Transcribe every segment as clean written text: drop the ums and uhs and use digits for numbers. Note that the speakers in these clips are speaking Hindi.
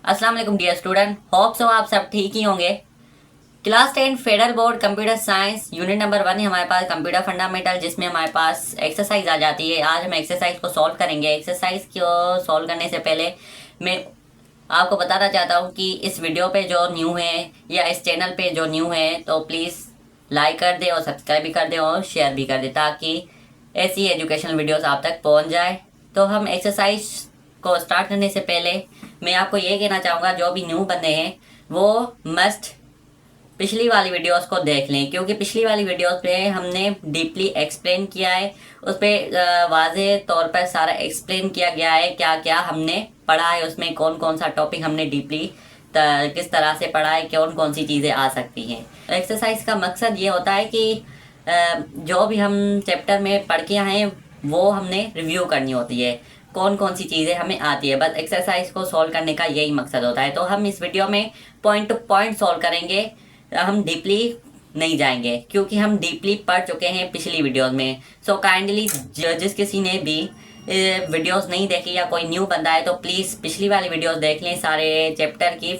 अस्सलाम वालेकुम डियर स्टूडेंट, होप सो आप सब ठीक ही होंगे। Class 10 federal board computer science unit number 1 है हमारे पास कंप्यूटर फंडामेंटल, जिसमें हमारे पास एक्सरसाइज आ जाती है। आज हम एक्सरसाइज को सॉल्व करेंगे। एक्सरसाइज को सॉल्व करने से पहले मैं आपको बताना चाहता हूँ कि इस वीडियो पे जो न्यू है या इस चैनल पे जो न्यू है तो प्लीज़ लाइक कर दे और सब्सक्राइब भी कर दे और शेयर भी कर दे, ताकि ऐसी एजुकेशनल वीडियोस आप तक पहुँच जाए। तो हम एक्सरसाइज को स्टार्ट करने से पहले मैं आपको ये कहना चाहूँगा, जो भी न्यू बंदे हैं वो मस्ट पिछली वाली वीडियोस को देख लें, क्योंकि पिछली वाली वीडियोस पे हमने डीपली एक्सप्लेन किया है। उस पर वाज़ेह तौर पर सारा एक्सप्लेन किया गया है, क्या क्या हमने पढ़ा है, उसमें कौन कौन सा टॉपिक हमने डीपली किस तरह से पढ़ा है, कौन कौन सी चीज़ें आ सकती हैं। एक्सरसाइज का मकसद ये होता है कि जो भी हम चैप्टर में पढ़ के आए हैं वो हमने रिव्यू करनी होती है, कौन कौन सी चीज़ें हमें आती है। बस एक्सरसाइज को सॉल्व करने का यही मकसद होता है। तो हम इस वीडियो में पॉइंट टू पॉइंट सॉल्व करेंगे, हम डीपली नहीं जाएंगे, क्योंकि हम डीपली पढ़ चुके हैं पिछली वीडियोस में। सो काइंडली जिस किसी ने भी वीडियोस नहीं देखी या कोई न्यू बंदा है तो प्लीज़ पिछली वाली वीडियोस देख लें सारे चैप्टर की,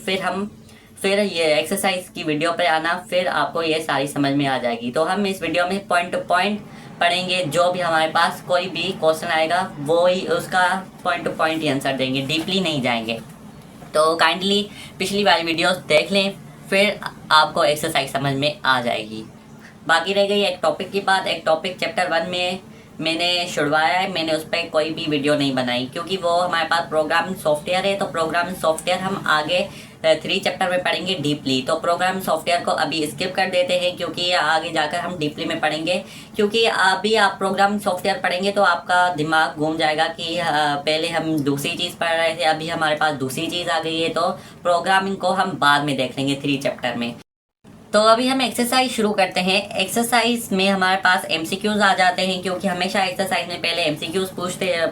फिर ये एक्सरसाइज की वीडियो पर आना, फिर आपको ये सारी समझ में आ जाएगी। तो हम इस वीडियो में पॉइंट टू पॉइंट पढ़ेंगे। जो भी हमारे पास कोई भी क्वेश्चन आएगा वो ही उसका पॉइंट टू पॉइंट ही आंसर देंगे, डीपली नहीं जाएंगे। तो काइंडली पिछली वाली वीडियोस देख लें, फिर आपको एक्सरसाइज समझ में आ जाएगी। बाकी रह गई एक टॉपिक की बात। एक टॉपिक चैप्टर 1 में मैंने छुड़वाया है, मैंने उस पर कोई भी वीडियो नहीं बनाई, क्योंकि वो हमारे पास प्रोग्रामिंग सॉफ्टवेयर है। तो प्रोग्रामिंग सॉफ्टवेयर हम आगे 3 चैप्टर में पढ़ेंगे डीपली। तो प्रोग्रामिंग सॉफ्टवेयर को अभी स्किप कर देते हैं, क्योंकि आगे जाकर हम डीपली में पढ़ेंगे। क्योंकि अभी आप प्रोग्रामिंग सॉफ्टवेयर पढ़ेंगे तो आपका दिमाग घूम जाएगा कि पहले हम दूसरी चीज़ पढ़ रहे थे, अभी हमारे पास दूसरी चीज़ आ गई है। तो प्रोग्रामिंग को हम बाद में देख लेंगे 3 चैप्टर में। तो अभी हम एक्सरसाइज शुरू करते हैं। एक्सरसाइज में हमारे पास एमसीक्यूज आ जाते हैं, क्योंकि हमेशा एक्सरसाइज में पहले एमसीक्यूज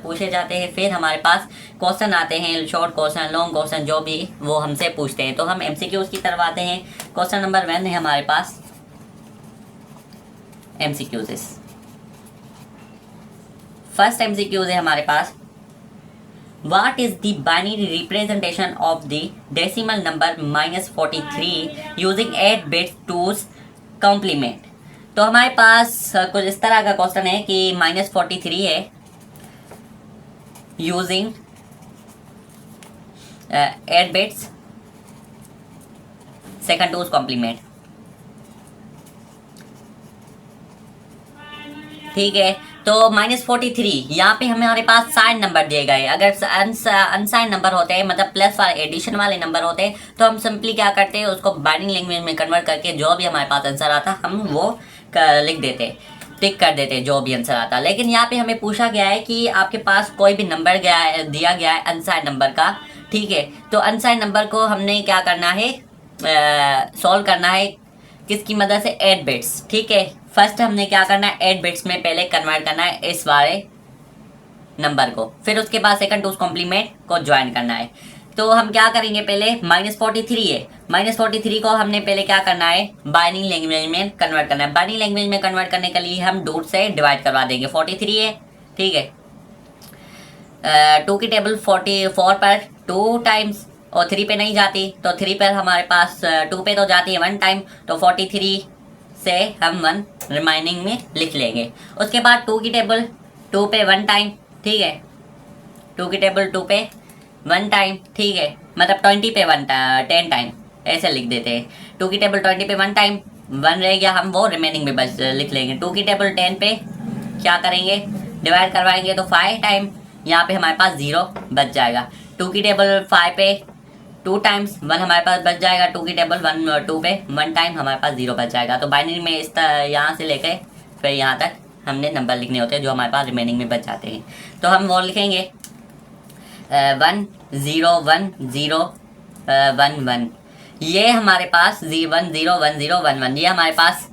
पूछे जाते हैं, फिर हमारे पास क्वेश्चन आते हैं, शॉर्ट क्वेश्चन, लॉन्ग क्वेश्चन, जो भी वो हमसे पूछते हैं। तो हम एमसीक्यूज की तरफ आते हैं। क्वेश्चन नंबर 1 है हमारे पास एमसीक्यूज। फर्स्ट एमसीक्यूज है हमारे पास, What is the binary representation of the decimal number -43 using 8 bits to complement? तो हमारे पास कुछ इस तरह का क्वेश्चन है कि -43 है using 8 bits second two's complement. ठीक है, तो -43 यहाँ पे हमारे पास साइन नंबर दिए गए। अगर अनसाइन नंबर होते हैं, मतलब प्लस वाले एडिशन वाले नंबर होते हैं, तो हम सिंपली क्या करते हैं, उसको बाइनरी लैंग्वेज में कन्वर्ट करके जो भी हमारे पास आंसर आता हम वो लिख देते, टिक कर देते जो भी आंसर आता। लेकिन यहाँ पे हमें पूछा गया है कि आपके पास कोई भी नंबर दिया गया है अनसाइन नंबर का। ठीक है, तो अनसाइन नंबर को हमने क्या करना है, सॉल्व करना है किसकी मदद से, 8 बिट्स। ठीक है, फर्स्ट हमने क्या करना है, 8 बिट्स में पहले कन्वर्ट करना है इस वाले नंबर को, फिर उसके बाद सेकंड टूज कॉम्प्लीमेंट को ज्वाइन करना है। तो हम क्या करेंगे, पहले -43 है, -43 को हमने पहले क्या करना है, बाइनरी लैंग्वेज में कन्वर्ट करना है। बाइनरी लैंग्वेज में कन्वर्ट करने के लिए हम 2 से डिवाइड करवा देंगे। 43 है, ठीक है, 2 की टेबल 44 पर 2 टाइम्स और 3 पे नहीं जाती, तो 3 पर हमारे पास 2 पे तो जाती है 1 टाइम, तो 43 से हम 1 रिमाइनिंग में लिख लेंगे। उसके बाद 2 की टेबल 2 पे 1 टाइम, ठीक है, 2 की टेबल 2 पे 1 टाइम, ठीक है, मतलब 20 पे 10 टाइम ऐसे लिख देते हैं। 2 की टेबल 20 पे 1 टाइम, 1 रह गया, हम वो रिमेनिंग में बस लिख लेंगे। 2 की टेबल 10 पे क्या करेंगे, डिवाइड करवाएंगे, तो 5 टाइम यहाँ पे हमारे पास 0 बच जाएगा। 2 की टेबल 5 पे 2 टाइम्स 1 हमारे पास बच जाएगा। 2 की टेबल 2 पे 1 टाइम हमारे पास 0 बच जाएगा। तो बाइनरी में इस यहाँ से लेके फिर यहाँ तक हमने नंबर लिखने होते हैं जो हमारे पास रिमेनिंग में बच जाते हैं। तो हम वो लिखेंगे 1 0 1 0 1 1, ये हमारे पास 1 0 1 0 1 1, ये हमारे पास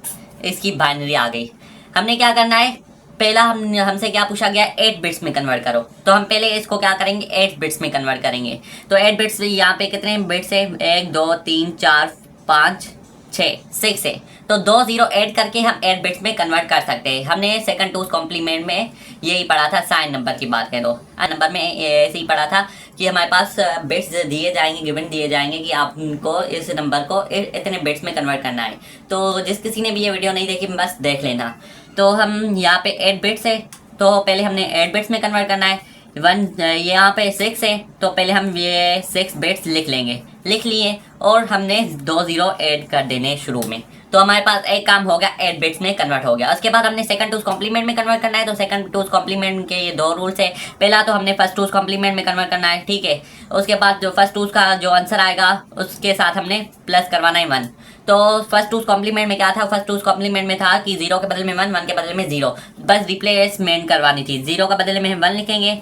इसकी बाइनरी आ गई। हमने क्या करना है, पहला हमसे क्या पूछा गया, 8 बिट्स में कन्वर्ट करो। तो हम पहले इसको क्या करेंगे, 8 बिट्स में कन्वर्ट करेंगे। तो 8 बिट्स यहाँ पे कितने बिट्स है, 1 2 3 4 5 6 है, तो 2 जीरो ऐड करके हम 8 बिट्स में कन्वर्ट कर सकते हैं। हमने सेकंड टूज कॉम्प्लीमेंट में यही पढ़ा था। साइन नंबर की बात करें तो नंबर में ऐसे ही पढ़ा था कि हमारे पास बिट्स दिए जाएंगे, गिवन दिए जाएंगे कि आपको इस नंबर को इतने बिट्स में कन्वर्ट करना है। तो जिस किसी ने भी ये वीडियो नहीं देखी बस देख लेना। तो हम यहाँ पे 8 बिट्स है, तो पहले हमने 8 बिट्स में कन्वर्ट करना है। यहाँ पे 6 है, तो पहले हम ये 6 बिट्स लिख लेंगे, लिख लिए और हमने 2 जीरो ऐड कर देने शुरू में। तो हमारे पास एक काम हो गया, 8 बिट्स में कन्वर्ट हो गया। उसके बाद हमने सेकंड टूज कॉम्प्लीमेंट में कन्वर्ट करना है। तो सेकंड टूज कॉम्प्लीमेंट के ये 2 रूल्स है। पहला तो हमने फर्स्ट टूज कॉम्प्लीमेंट में कन्वर्ट करना है, ठीक है। उसके बाद जो फर्स्ट टूज का जो आंसर आएगा उसके साथ हमने प्लस करवाना है 1। तो फर्स्ट टूज कॉम्प्लीमेंट में क्या था, फर्स्ट टूज कॉम्प्लीमेंट में था कि 0 के बदले में 1, 1 के बदले में 0, बस रिप्लेसमेंट करवानी थी। 0 का बदले में हम 1 लिखेंगे,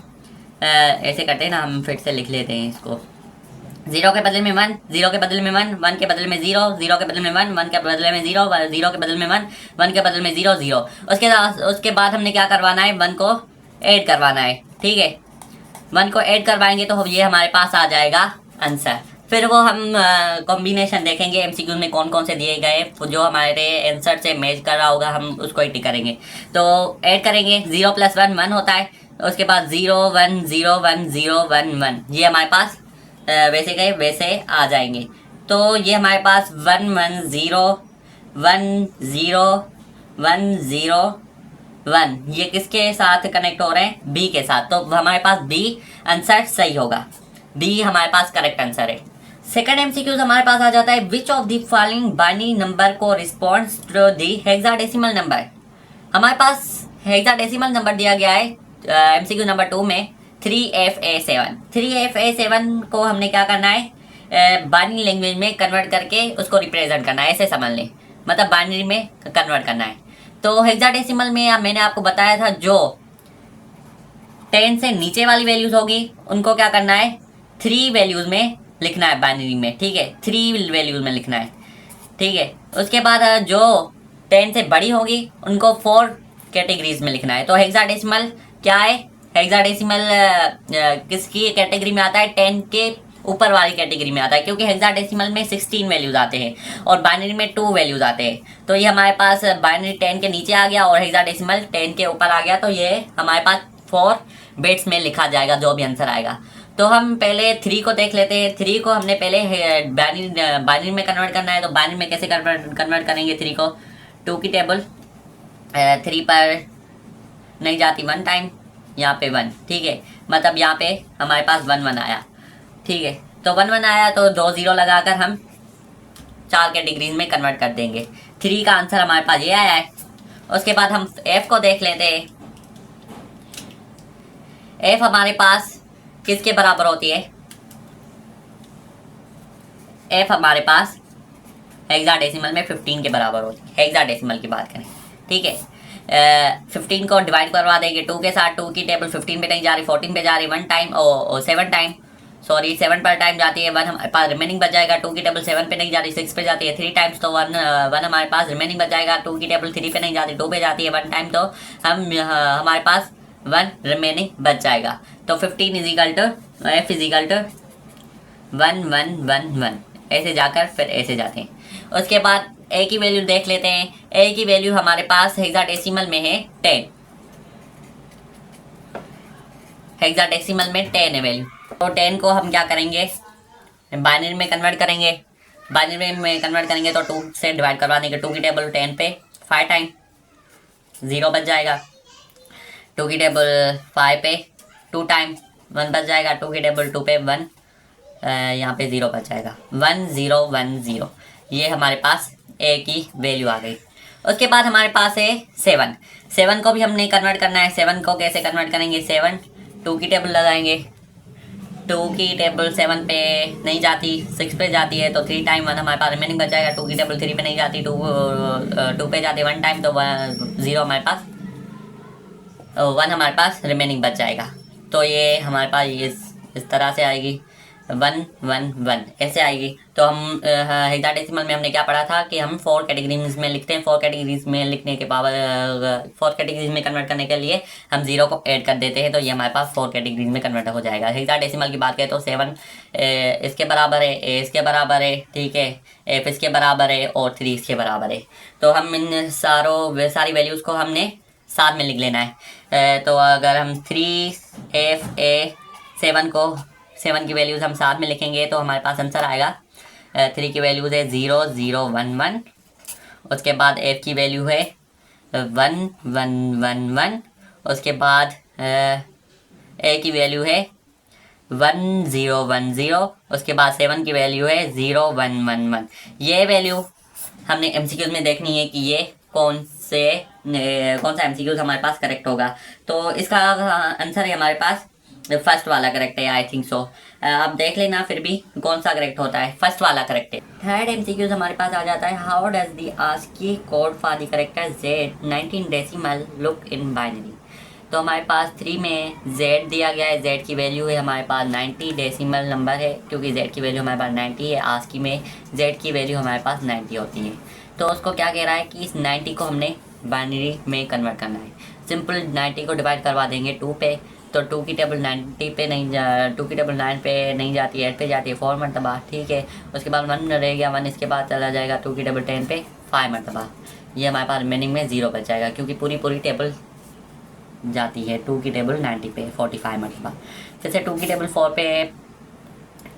ऐसे करते हैं ना, हम फिर से लिख लेते हैं इसको। 0 के बदले में 1, 0 के बदले में 1, 1 के बदले में 0, 0 के बदले में 1, 1 के बदले में 0, 0 के बदले में 1, 1 के बदले में 0, 0। उसके बाद हमने क्या करवाना है, 1 को ऐड करवाना है, ठीक है। 1 को ऐड करवाएंगे तो ये हमारे पास आ जाएगा आंसर। फिर वो हम कॉम्बिनेशन देखेंगे एमसीक्यू में कौन कौन से दिए गए, जो हमारे आंसर से मैच कर रहा होगा हम उसको ही टिक करेंगे। तो ऐड करेंगे, 0 + 1 1 होता है। उसके बाद 0 1 0 1 0 1 1, ये हमारे पास वैसे गए वैसे आ जाएंगे। तो ये हमारे पास 1 1 0 1 0 1 0 1, ये किसके साथ कनेक्ट हो रहे हैं, बी के साथ। तो हमारे पास बी आंसर सही होगा, बी हमारे पास करेक्ट आंसर है। सेकंड एमसीक्यूज हमारे पास आ जाता है, which of the following binary number को response to the hexadecimal number. हमारे पास हेक्साडेसिमल नंबर दिया गया है एमसीक्यू नंबर 2 में 3FA7। 3FA7 को हमने क्या करना है, बाइनरी लैंग्वेज में कन्वर्ट करके उसको रिप्रेजेंट करना है, ऐसे समझ लें, मतलब बाइनरी में कन्वर्ट करना है। तो हेक्साडेसिमल में मैंने आपको बताया था जो 10 से नीचे वाली वैल्यूज होगी उनको क्या करना है, 3 वैल्यूज में लिखना है बाइनरी में, ठीक है, 3 वैल्यूज में लिखना है, ठीक है। उसके बाद जो 10 से बड़ी होगी उनको 4 कैटेगरीज में लिखना है। तो हेक्साडेसिमल क्या है, हेक्साडेसिमल किसकी कैटेगरी में आता है, 10 के ऊपर वाली कैटेगरी में आता है, क्योंकि हेक्साडेसिमल में 16 वैल्यूज आते हैं और बाइनरी में 2 वैल्यूज आते हैं। तो ये हमारे पास बाइनरी 10 के नीचे आ गया और हेक्साडेसिमल 10 के ऊपर आ गया, तो ये हमारे पास 4 बिट्स में लिखा जाएगा जो भी आंसर आएगा। तो हम पहले 3 को देख लेते हैं। 3 को हमने पहले बाइनरी में कन्वर्ट करना है। तो बाइनरी में कैसे कन्वर्ट करेंगे 3 को, 2 की टेबल 3 पर नहीं जाती 1 टाइम, यहाँ पे 1, ठीक है, मतलब यहाँ पे हमारे पास 1 1 आया, ठीक है। तो 1 1 आया तो 2 0 लगाकर हम 4 कैटेगरीज में कन्वर्ट कर देंगे। 3 का आंसर हमारे पास ये आया है। उसके बाद हम F को देख लेते हैं। F हमारे पास किसके बराबर होती है, F हमारे पास हेक्साडेसिमल में 15 के बराबर होती है, हेक्साडेसिमल की बात करें, ठीक है। 15 को डिवाइड करवा देंगे 2 के साथ, 2 की टेबल 15 पे नहीं जा रही, 14 पे जा रही, 1 टाइम और 7 टाइम, सॉरी 7 पर टाइम जाती है, 1 हमारे पास रिमेनिंग बच जाएगा। 2 की टेबल 7 पे नहीं जा रही, 6 पे जाती है 3 टाइम्स, तो 1 हमारे पास रिमेनिंग बच जाएगा। 2 की टेबल 3 पे नहीं जाती, 2 पे जाती है 1 टाइम, तो हमारे पास 1 रिमेनिंग बच जाएगा। तो 15 is equal to F is equal to 1 1 1 1, ऐसे जाकर फिर ऐसे जाते हैं। उसके बाद A की वैल्यू देख लेते हैं। A की वैल्यू हमारे पास हेक्साडेसिमल में है 10, हेक्साडेसिमल में 10 है वैल्यू। तो 10 को हम क्या करेंगे, बाइनरी में कन्वर्ट करेंगे। बाइनरी में कन्वर्ट करेंगे तो 2 से डिवाइड करवा देंगे। 2 की टेबल 10 पे 5 टाइम, 0 बच जाएगा। 2 की टेबल 5 पे 2 टाइम, 1 बच जाएगा। 2 की टेबल 2 पे 1, यहाँ पे 0 बच जाएगा। 1 0 1 0, ये हमारे पास A की वैल्यू आ गई। उसके बाद हमारे पास है 7। 7 को भी हमने कन्वर्ट करना है। 7 को कैसे कन्वर्ट करेंगे, 7 2 की टेबल लगाएंगे। 2 की टेबल 7 पे नहीं जाती, 6 पे जाती है, तो 3 टाइम 1 हमारे पास रिमेनिंग बच जाएगा। 2 की टेबल 3 पे नहीं जाती, 2 पे जाती है 1 टाइम, तो 0 हमारे पास 1 हमारे पास रिमेनिंग बच जाएगा। तो ये हमारे पास इस तरह से आएगी। 111 ऐसे आएगी। तो हम हेक्साडेसिमल में हमने क्या पढ़ा था कि हम 4 कैटेगरीज में लिखते हैं। 4 कैटेगरीज में लिखने के पावर 4 कैटेगरीज में कन्वर्ट करने के लिए हम जीरो को ऐड कर देते हैं, तो ये हमारे पास 4 कैटेगरीज में कन्वर्ट हो जाएगा। हेक्साडेसिमल की बात करें तो 7 इसके बराबर है, ए इसके बराबर है, ठीक है, एफ इसके बराबर है और 3 इसके बराबर है। तो हम इन सारी वैल्यूज़ को हमने साथ में लिख लेना है। तो अगर हम 3 की वैल्यूज़ हम साथ में लिखेंगे तो हमारे पास आंसर आएगा। 3 की वैल्यूज़ है 0 0 1 1, उसके बाद एफ की वैल्यू है 1 1 1 1, उसके बाद ए की वैल्यू है 1 0 1 0, उसके बाद 7 की वैल्यू है 0 1 1 1। ये वैल्यू हमने एमसीक्यूज में देखनी है कि ये कौन सा एमसीक्यूज हमारे पास करेक्ट होगा। तो इसका आंसर है हमारे पास फर्स्ट वाला करेक्ट है, आई थिंक सो। आप देख लेना फिर भी कौन सा करेक्ट होता है, फर्स्ट वाला करेक्ट है। थर्ड एमसीक्यूज हमारे पास आ जाता है, how does the ASCII code for the character Z 19 decimal look in binary. तो हमारे पास 3 में Z दिया गया है, Z की वैल्यू है हमारे पास 90 डेसिमल नंबर है, क्योंकि Z की वैल्यू हमारे पास 90 है। आस्की में Z की वैल्यू हमारे पास 90 होती है। तो उसको क्या कह रहा है कि इस 90 को हमने बाइनरी में कन्वर्ट करना है। सिंपल 90 को डिवाइड करवा देंगे 2 पे, तो 2 की टेबल 90 पे नहीं 2 की टेबल 9 पे नहीं जाती है, 8 पे जाती है 4 मरतबा, ठीक है। उसके बाद 1 रह गया, 1 इसके बाद चला जाएगा 2 की टेबल 10 पे 5 मरतबा। ये हमारे पास रिमेनिंग में 0 बच जाएगा, क्योंकि पूरी टेबल जाती है 2 की टेबल 90 पे 45 मरतबा। फिर से 2 की टेबल 4 पे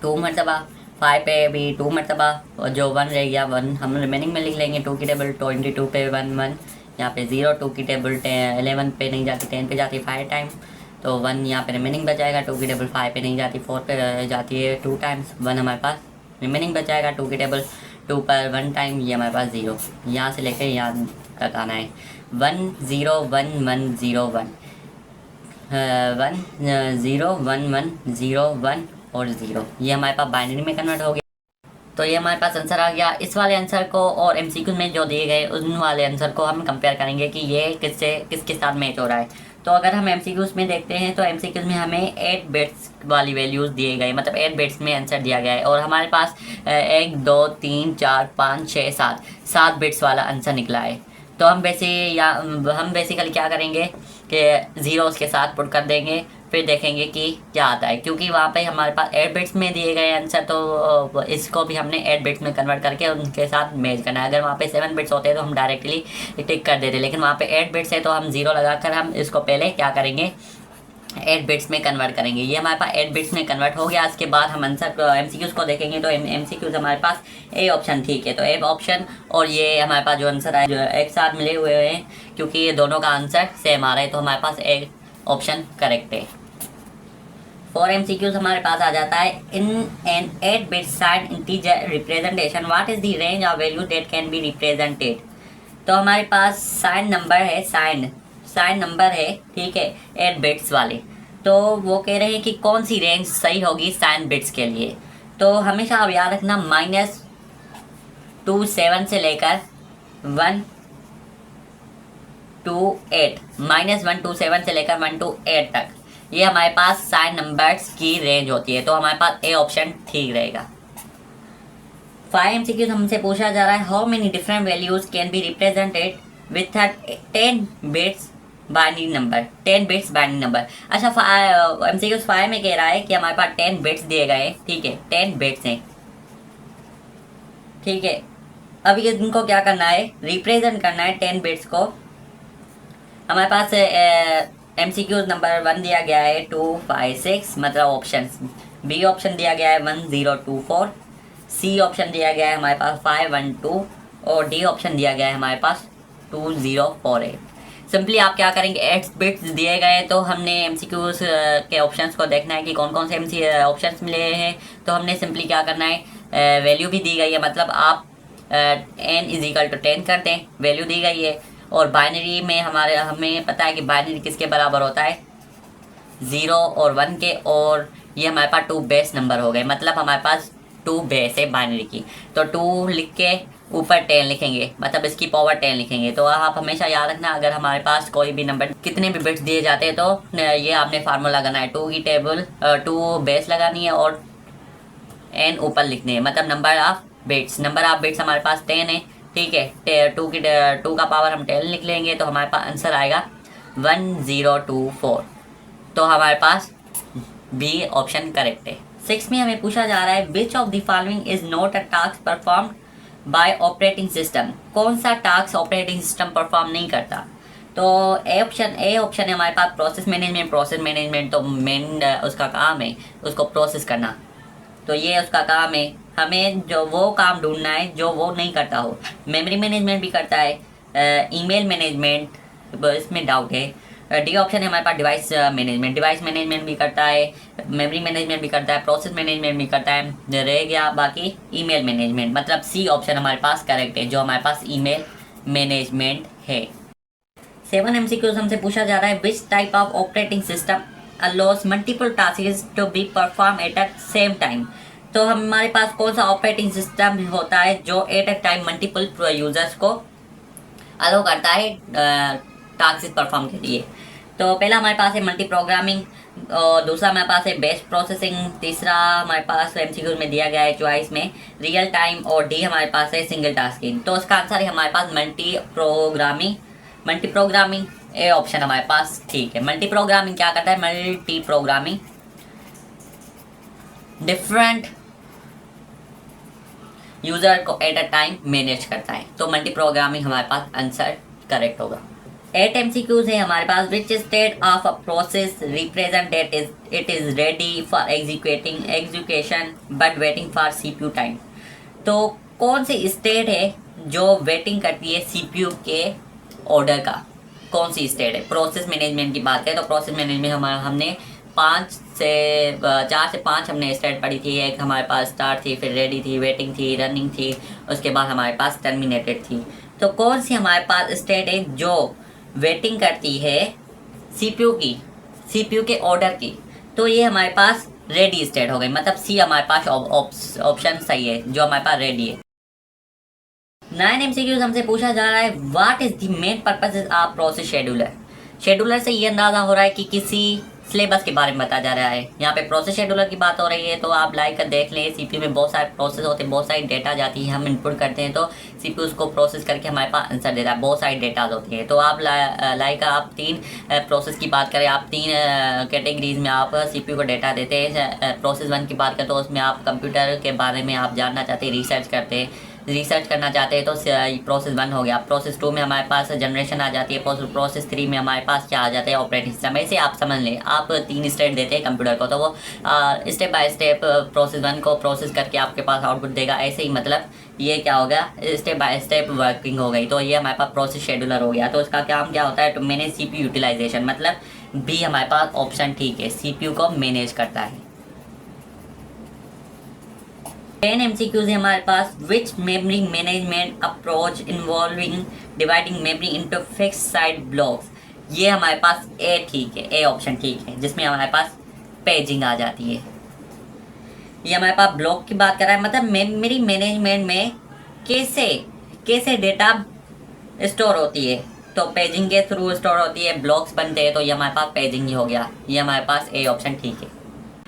2 मरतबा, 5 पे भी 2 मरतबा, और जो 1 रह गया 1 हम रिमेनिंग में लिख लेंगे। 2 की टेबल 22 पे 1 1, यहाँ पे 0, 2 की टेबल 11 पे नहीं जाती, 10 पे जाती 5 टाइम, तो 1 यहाँ पे रिमेनिंग बच जाएगा। 2 की टेबल 5 पे नहीं जाती, 4 पे जाती है 2 टाइम्स, 1 हमारे पास रिमेनिंग बच जाएगा। 2 की टेबल 2 पर 1 टाइम, ये हमारे पास 0, यहाँ से लेकर यहाँ तक आना है। 1 0 1 1 0 1 1 0 1 1 0 1 और 0, ये हमारे पास बाइनरी में कन्वर्ट हो गया। तो ये हमारे पास आंसर आ गया। इस वाले आंसर को और एमसीक्यू में जो दिए गए उन वाले आंसर को हम कंपेयर करेंगे कि ये किसके साथ मैच हो रहा है। तो अगर हम एमसीक्यूज में देखते हैं तो एमसीक्यूज में हमें 8 बिट्स वाली वैल्यूज़ दिए गए, मतलब 8 बिट्स में आंसर दिया गया है, और हमारे पास 1 2 3 4 5 6 7 बिट्स वाला आंसर निकला है। तो हम बेसिकली क्या करेंगे कि 0 उसके साथ पुट कर देंगे, फिर देखेंगे कि क्या आता है, क्योंकि वहाँ पे हमारे पास 8 बिट्स में दिए गए आंसर, तो इसको भी हमने 8 बिट्स में कन्वर्ट करके उनके साथ मैच करना है। अगर वहाँ पे 7 बिट्स होते हैं तो हम डायरेक्टली टिक कर देते, लेकिन वहाँ पे 8 बिट्स है तो हम 0 लगाकर हम इसको पहले क्या करेंगे 8 बिट्स में कन्वर्ट करेंगे। ये हमारे पास 8 बिट्स में कन्वर्ट हो गया। इसके बाद हम आंसर एमसीक्यूज को देखेंगे, तो एमसीक्यूज हमारे पास ए ऑप्शन, ठीक है, तो ए ऑप्शन और ये हमारे पास जो आंसर आए जो एक साथ मिले हुए हैं, क्योंकि ये दोनों का आंसर सेम आ रहा है, तो हमारे पास ए ऑप्शन करेक्ट है। 4 एमसीक्यूज हमारे पास आ जाता है, in an 8 bit signed integer representation what is the range of value that can be represented. तो हमारे पास साइन नंबर है, ठीक है, 8 बिट्स वाले। तो वो कह रहे हैं कि कौन सी रेंज सही होगी साइन बिट्स के लिए। तो हमेशा आप याद रखना -27 से लेकर 1 to 8, -127 से लेकर 1 to 8 तक, ये हमारे पास साइन नंबर्स की रेंज होती है। तो हमारे पास ए ऑप्शन ठीक रहेगा। 5 एमसीक्यूज हमसे पूछा जा रहा है, how many different values can be represented with 10 bits binary number. 10 bits binary number. अच्छा, एमसीक्यूज 5 में कह रहा है कि हमारे पास 10 बिट्स दिए गए, ठीक है, 10 बिट्स हैं, ठीक है। अब ये इनको क्या करना है, रिप्रेजेंट करना है 10 बिट्स को। हमारे पास एमसीक्यूज नंबर 1 दिया गया है 2 5 6, मतलब ऑप्शन। बी ऑप्शन दिया गया है 1 0 2 4, सी ऑप्शन दिया गया है हमारे पास 5 1 2, और डी ऑप्शन दिया गया है हमारे पास 2 0 4 8। सिंपली आप क्या करेंगे, 8 बिट्स दिए गए तो हमने एमसीक्यूज के ऑप्शंस को देखना है कि कौन कौन से ऑप्शंस मिले हैं। तो हमने सिंपली क्या करना है, वैल्यू भी दी गई है, मतलब आप n = 10 कर दें, वैल्यू दी गई है। और बाइनरी में हमें पता है कि बाइनरी किसके बराबर होता है, 0 और 1 के, और ये हमारे पास 2 बेस नंबर हो गए, मतलब हमारे पास 2 बेस है बाइनरी की। तो 2 लिख के ऊपर 10 लिखेंगे, मतलब इसकी पावर 10 लिखेंगे। तो आप हमेशा याद रखना, अगर हमारे पास कोई भी नंबर कितने भी बिट्स दिए जाते हैं तो ये आपने फार्मूला लगाना है, 2 की टेबल 2 बेस लगानी है और एन ऊपर लिखने हैं, मतलब नंबर ऑफ बिट्स हमारे पास 10 है, ठीक है। टू का पावर हम 10 लिख लेंगे तो हमारे पास आंसर आएगा 1024। तो हमारे पास बी ऑप्शन करेक्ट है। 6 में हमें पूछा जा रहा है which of the following is not a task performed by operating system. कौन सा टास्क ऑपरेटिंग सिस्टम परफॉर्म नहीं करता। तो ए ऑप्शन है हमारे पास प्रोसेस मैनेजमेंट तो मेन उसका काम है उसको प्रोसेस करना, तो ये उसका काम है। हमें जो वो काम ढूंढना है जो वो नहीं करता हो। मेमोरी मैनेजमेंट भी करता है, ईमेल मैनेजमेंट इसमें डाउट है। डी ऑप्शन है हमारे पास डिवाइस मैनेजमेंट भी करता है, मेमोरी मैनेजमेंट भी करता है, प्रोसेस मैनेजमेंट भी करता है। रह गया बाकी ईमेल मैनेजमेंट, मतलब सी ऑप्शन हमारे पास करेक्ट है, जो हमारे पास ईमेल मैनेजमेंट है। 7 MCQs हमसे पूछा जा रहा है विच type of operating system allows multiple tasks to be performed at a same time। तो हमारे पास कौन सा ऑपरेटिंग सिस्टम होता है जो at a time multiple users को अलो करता है टास्क परफॉर्म के लिए। तो पहला हमारे पास है मल्टी प्रोग्रामिंग, और दूसरा हमारे पास है बेस्ट प्रोसेसिंग, तीसरा हमारे पास MCQ में दिया गया है चॉइस में रियल टाइम, और डी हमारे पास है सिंगल टास्किंग। तो इसका आंसर है हमारे पास मल्टी प्रोग्रामिंग ए ऑप्शन हमारे पास ठीक है। मल्टी प्रोग्रामिंग क्या करता है, मल्टी प्रोग्रामिंग डिफरेंट यूजर को एट अ टाइम मैनेज करता है, तो मल्टी प्रोग्रामिंग हमारे पास आंसर करेक्ट होगा। 8 MCQs है हमारे पास which state of a process represent that it is ready for execution but waiting for CPU time. तो कौन सी स्टेट है जो वेटिंग करती है CPU के ऑर्डर का, कौन सी स्टेट है। प्रोसेस मैनेजमेंट की बात करें तो प्रोसेस मैनेजमेंट हमने 4 से 5 हमने स्टेट पढ़ी थी। एक हमारे पास स्टार्ट थी, फिर रेडी थी, वेटिंग थी, रनिंग थी, उसके बाद हमारे पास टर्मिनेटेड थी। तो कौन सी हमारे पास स्टेट है जो वेटिंग करती है CPU के ऑर्डर की, तो ये हमारे पास रेडी स्टेट हो गई, मतलब सी हमारे पास ऑप्शन सही है, जो हमारे पास रेडी है। 9 MCQs हमसे पूछा जा रहा है what is the main purpose of process scheduler से ये अंदाजा हो रहा है कि किसी सिलेबस के बारे में बताया जा रहा है। यहाँ पे प्रोसेस शेड्यूलर की बात हो रही है, तो आप लाइक कर देख लें। CPU में बहुत सारे प्रोसेस होते हैं, बहुत सारी डेटा जाती है, हम इनपुट करते हैं तो CPU उसको प्रोसेस करके हमारे पास आंसर देता है, बहुत सारी डेटा होती है। तो आप लाइक आप 3 प्रोसेस की बात करें, आप 3 कैटेगरीज में आप CPU को डेटा देते हैं। प्रोसेस 1 की बात करें तो उसमें आप कंप्यूटर के बारे में आप जानना चाहते हैं, रिसर्च करना चाहते हैं, तो प्रोसेस 1 हो गया। प्रोसेस 2 में हमारे पास जनरेशन आ जाती है, प्रोसेस 3 में हमारे पास क्या आ जाता है, ऑपरेटिंग सिस्टम। ऐसे आप समझ लें, आप 3 स्टेट देते हैं कंप्यूटर को, तो वो स्टेप बाय स्टेप प्रोसेस 1 को प्रोसेस करके आपके पास आउटपुट देगा। ऐसे ही मतलब ये क्या हो गया, स्टेप बाय स्टेप वर्किंग हो गई। तो ये हमारे पास प्रोसेस शेड्यूलर हो गया। तो इसका काम क्या होता है, तो मैनेज CPU यूटिलाइजेशन, मतलब बी हमारे पास ऑप्शन ठीक है, CPU को मैनेज करता है। 10 MCQs है हमारे पास which memory management approach involving dividing memory into fixed side blocks. ये हमारे पास ए ठीक है, ए ऑप्शन ठीक है, जिसमें हमारे पास पेजिंग आ जाती है। ये हमारे पास ब्लॉक की बात कर रहा है, मतलब मेमोरी मैनेजमेंट में कैसे डेटा स्टोर होती है, तो पेजिंग के थ्रू स्टोर होती है, ब्लॉक्स बनते हैं, तो ये हमारे पास पेजिंग ही हो गया। ये हमारे पास ए ऑप्शन ठीक है।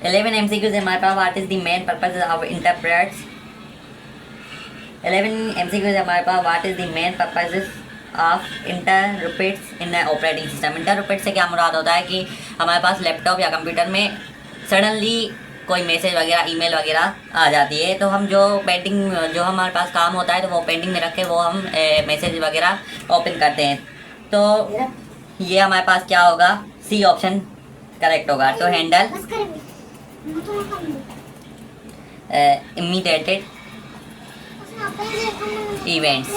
11 MCQs है हमारे पास what is the main purpose of interprets. 11 MCQs है हमारे पास what is the main purpose of interprets in operating system. Interpret से क्या मुराद होता है कि हमारे पास लैपटॉप या कंप्यूटर में सडनली कोई मैसेज वगैरह, ईमेल वगैरह आ जाती है, तो हम जो हमारे पास काम होता है तो वो पेंडिंग में रख के वो हम मैसेज वगैरह ओपन करते हैं। तो ये हमारे पास क्या होगा, सी ऑप्शन करेक्ट होगा। तो हैंडल इमीडिएटेड इवेंट्स,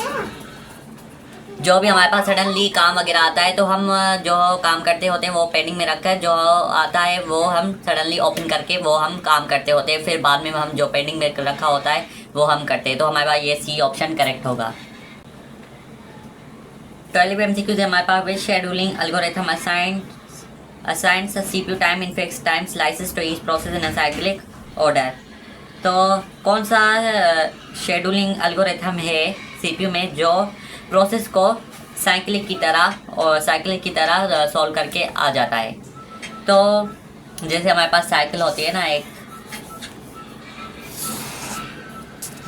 जो भी हमारे पास सडनली काम वगैरह आता है तो हम जो काम करते होते हैं वो पेंडिंग में रखकर जो आता है वो हम सडनली ओपन करके वो हम काम करते होते हैं, फिर बाद में हम जो पेंडिंग में रखा होता है वो हम करते हैं। तो हमारे पास ये सी ऑप्शन करेक्ट होगा। 12 MCQs है हमारे पास which scheduling algorithm assigns a CPU time in fixed time slices to each process in a cyclic order। तो कौन सा शेड्यूलिंग एल्गोरिथम है CPU में जो प्रोसेस को साइक्लिक की तरह सॉल्व करके आ जाता है। तो जैसे हमारे पास साइकिल होती है ना, एक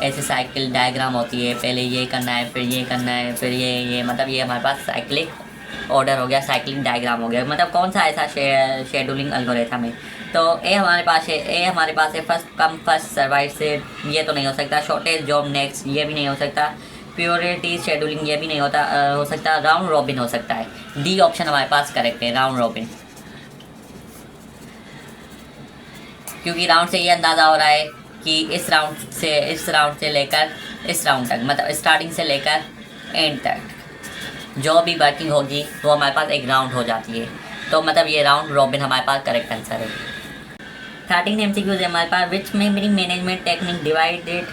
ऐसे साइकिल डायग्राम होती है, पहले ये करना है, फिर ये करना है, फिर ये मतलब ये हमारे पास साइक्लिक ऑर्डर हो गया, साइक्लिक डायग्राम हो गया। मतलब कौन सा ऐसा शेड्यूलिंग एल्गोरिथम है। तो ए हमारे पास है, फर्स्ट कम फर्स्ट सर्वाइव से, ये तो नहीं हो सकता। शॉर्टेज जॉब नेक्स्ट, ये भी नहीं हो सकता। प्योरिटी शेड्यूलिंग, ये भी नहीं हो सकता। राउंड रॉबिन हो सकता है। डी ऑप्शन हमारे पास करेक्ट है, राउंड रॉबिन, क्योंकि राउंड से ये अंदाज़ा हो रहा है कि इस राउंड से लेकर इस राउंड तक, मतलब स्टार्टिंग से लेकर एंड तक जो भी वर्किंग होगी वो हमारे पास एक राउंड हो जाती है। तो मतलब ये राउंड रॉबिन हमारे पास करेक्ट आंसर है। 13 MCQs है हमारे पास। Which memory management technique divided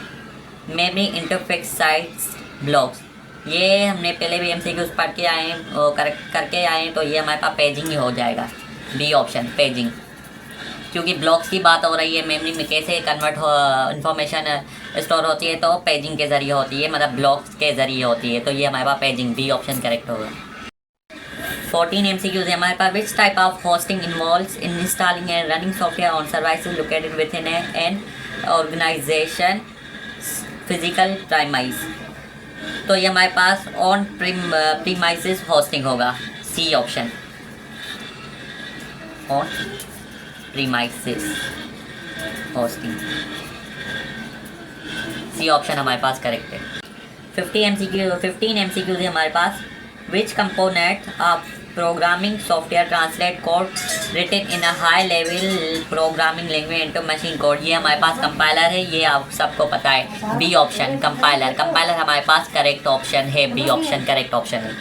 memory into fixed size blocks. ये हमने पहले भी MCQs पढ़ के आए हैं और करेक्ट करके आए हैं, तो ये हमारे पास पेजिंग ही हो जाएगा, बी ऑप्शन पेजिंग, क्योंकि ब्लॉक्स की बात हो रही है। मेमोरी में कैसे कन्वर्ट हो इंफॉर्मेशन स्टोर होती है, तो पेजिंग के ज़रिए होती है, मतलब ब्लॉक्स के ज़रिए होती है। तो ये हमारे पास पेजिंग, बी ऑप्शन करेक्ट होगा। 14 MCQs है हमारे पास। Which type of hosting involves in installing and running software on services located within an organization physical premise. तो ये हमारे पास ऑन प्रीमाइसेस होस्टिंग होगा, C option, on premises hosting, C option हमारे पास करेक्ट है। 15 MCQ है हमारे पास। Which component of programming software translate code written in a high level programming language into machine code. ये हमारे पास कंपाइलर है, ये आप सबको पता है, बी ऑप्शन कंपाइलर। कंपाइलर हमारे पास करेक्ट ऑप्शन है, बी ऑप्शन करेक्ट ऑप्शन है।